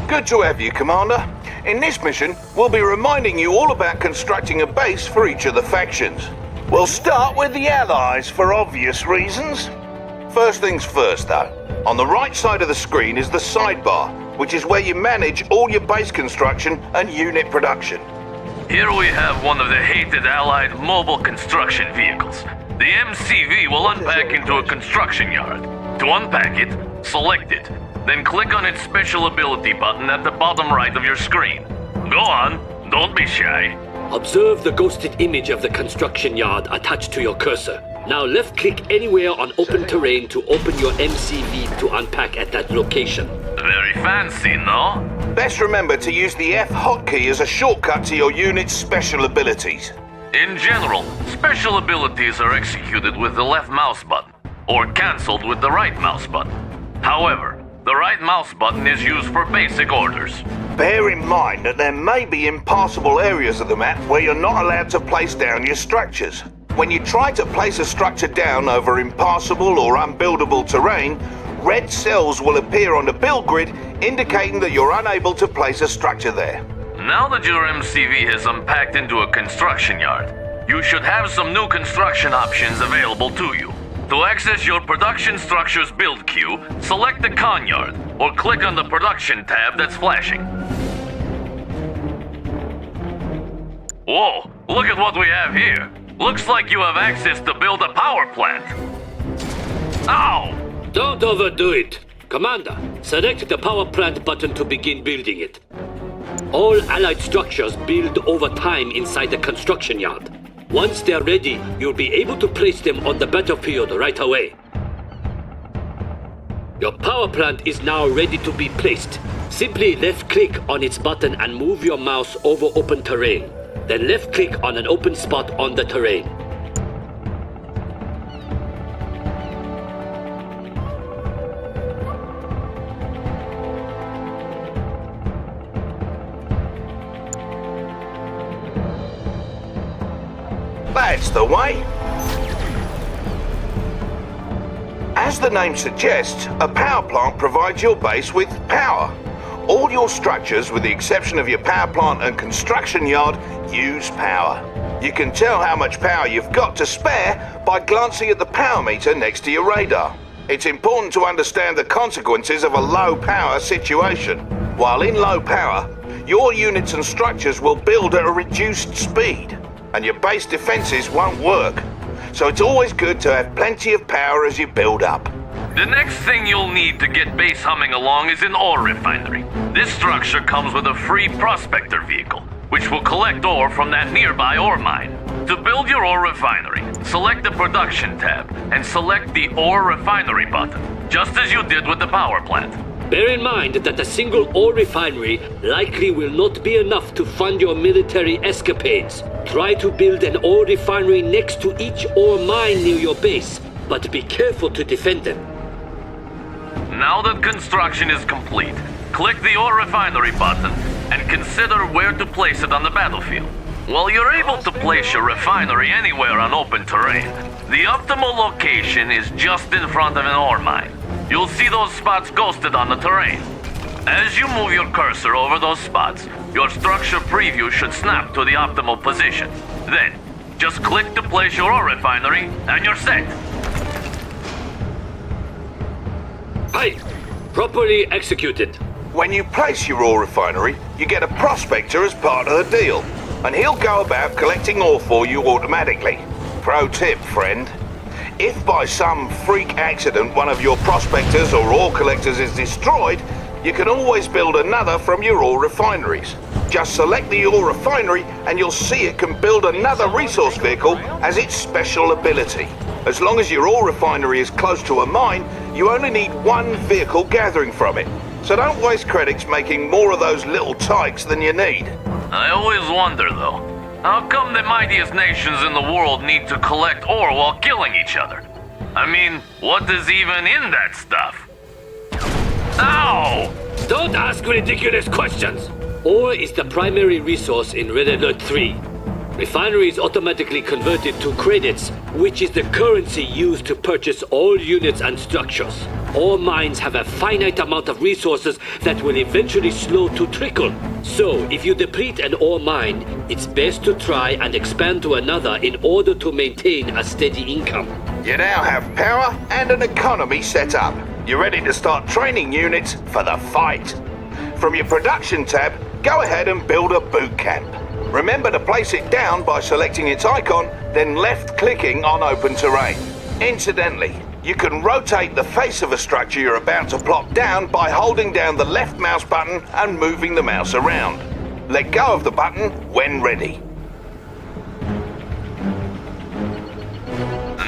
Good to have you, Commander. In this mission, we'll be reminding you all about constructing a base for each of the factions. We'll start with the Allies for obvious reasons. First things first, though. On the right side of the screen is the sidebar, which is where you manage all your base construction and unit production. Here we have one of the hated Allied mobile construction vehicles. The MCV will unpack into a construction yard. To unpack it, select it, then click on its special ability button at the bottom right of your screen. Go on, don't be shy. Observe the ghosted image of the construction yard attached to your cursor. Now left-click anywhere on open terrain to open your MCV to unpack at that location. Very fancy, no? Best remember to use the F hotkey as a shortcut to your unit's special abilities. In general, special abilities are executed with the left mouse button, or cancelled with the right mouse button. However, the right mouse button is used for basic orders. Bear in mind that there may be impassable areas of the map where you're not allowed to place down your structures. When you try to place a structure down over impassable or unbuildable terrain, red cells will appear on the build grid indicating that you're unable to place a structure there. Now that your MCV has unpacked into a construction yard, you should have some new construction options available to you. To access your production structure's build queue, select the con yard or click on the production tab that's flashing. Whoa, look at what we have here. Looks like you have access to build a power plant. Ow! Don't overdo it. Commander, select the power plant button to begin building it. All Allied structures build over time inside the construction yard. Once they're ready, you'll be able to place them on the battlefield right away. Your power plant is now ready to be placed. Simply left-click on its button and move your mouse over open terrain. Then left-click on an open spot on the terrain. That's the way. As the name suggests, a power plant provides your base with power. All your structures, with the exception of your power plant and construction yard, use power. You can tell how much power you've got to spare by glancing at the power meter next to your radar. It's important to understand the consequences of a low power situation. While in low power, your units and structures will build at a reduced speed, and your base defenses won't work. So it's always good to have plenty of power as you build up. The next thing you'll need to get base humming along is an ore refinery. This structure comes with a free prospector vehicle, which will collect ore from that nearby ore mine. To build your ore refinery, select the production tab and select the ore refinery button, just as you did with the power plant. Bear in mind that a single ore refinery likely will not be enough to fund your military escapades. Try to build an ore refinery next to each ore mine near your base, but be careful to defend them. Now that construction is complete, click the ore refinery button and consider where to place it on the battlefield. While you're able to place your refinery anywhere on open terrain, the optimal location is just in front of an ore mine. You'll see those spots ghosted on the terrain. As you move your cursor over those spots, your structure preview should snap to the optimal position. Then, just click to place your ore refinery and you're set. Aye, properly executed. When you place your ore refinery, you get a prospector as part of the deal, and he'll go about collecting ore for you automatically. Pro tip, friend. If by some freak accident one of your prospectors or ore collectors is destroyed, you can always build another from your ore refineries. Just select the ore refinery and you'll see it can build another resource vehicle as its special ability. As long as your ore refinery is close to a mine, you only need one vehicle gathering from it. So don't waste credits making more of those little tykes than you need. I always wonder, though, how come the mightiest nations in the world need to collect ore while killing each other? I mean, what is even in that stuff? Ow! Don't ask ridiculous questions! Ore is the primary resource in Red Alert 3. Refineries automatically converted to credits, which is the currency used to purchase all units and structures. All mines have a finite amount of resources that will eventually slow to trickle. So, if you deplete an ore mine, it's best to try and expand to another in order to maintain a steady income. You now have power and an economy set up. You're ready to start training units for the fight. From your production tab, go ahead and build a boot camp. Remember to place it down by selecting its icon, then left-clicking on open terrain. Incidentally, you can rotate the face of a structure you're about to plop down by holding down the left mouse button and moving the mouse around. Let go of the button when ready.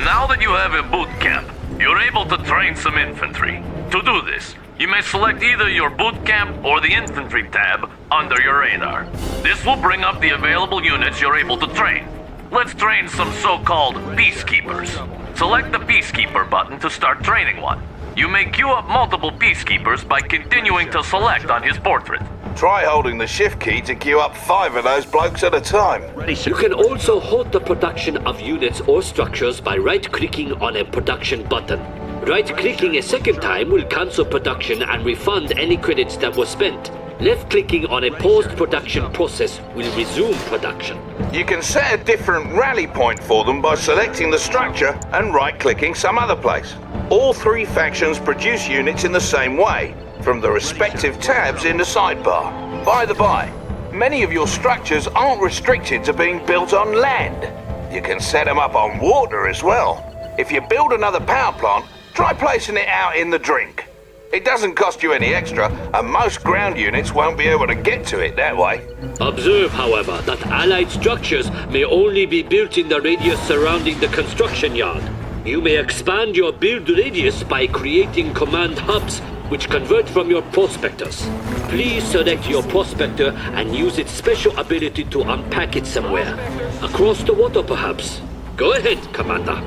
Now that you have a boot camp, you're able to train some infantry. To do this, you may select either your boot camp or the infantry tab under your radar. This will bring up the available units you're able to train. Let's train some so-called peacekeepers. Select the peacekeeper button to start training one. You may queue up multiple peacekeepers by continuing to select on his portrait. Try holding the shift key to queue up 5 of those blokes at a time. You can also halt the production of units or structures by right-clicking on a production button. Right-clicking a second time will cancel production and refund any credits that were spent. Left-clicking on a paused production process will resume production. You can set a different rally point for them by selecting the structure and right-clicking some other place. All 3 factions produce units in the same way, from the respective tabs in the sidebar. By the by, many of your structures aren't restricted to being built on land. You can set them up on water as well. If you build another power plant, try placing it out in the drink. It doesn't cost you any extra, and most ground units won't be able to get to it that way. Observe, however, that allied structures may only be built in the radius surrounding the construction yard. You may expand your build radius by creating command hubs, which convert from your prospectors. Please select your prospector and use its special ability to unpack it somewhere. Across the water, perhaps. Go ahead, Commander.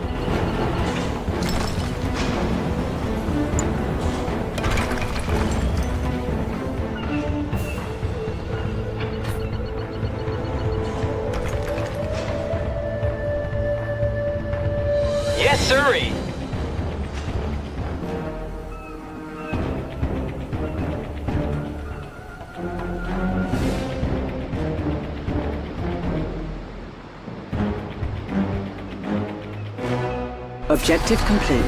Yes, sirree. Objective complete.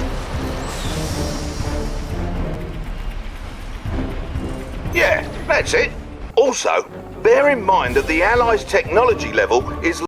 Yeah, that's it. Also, bear in mind that the Allies' technology level is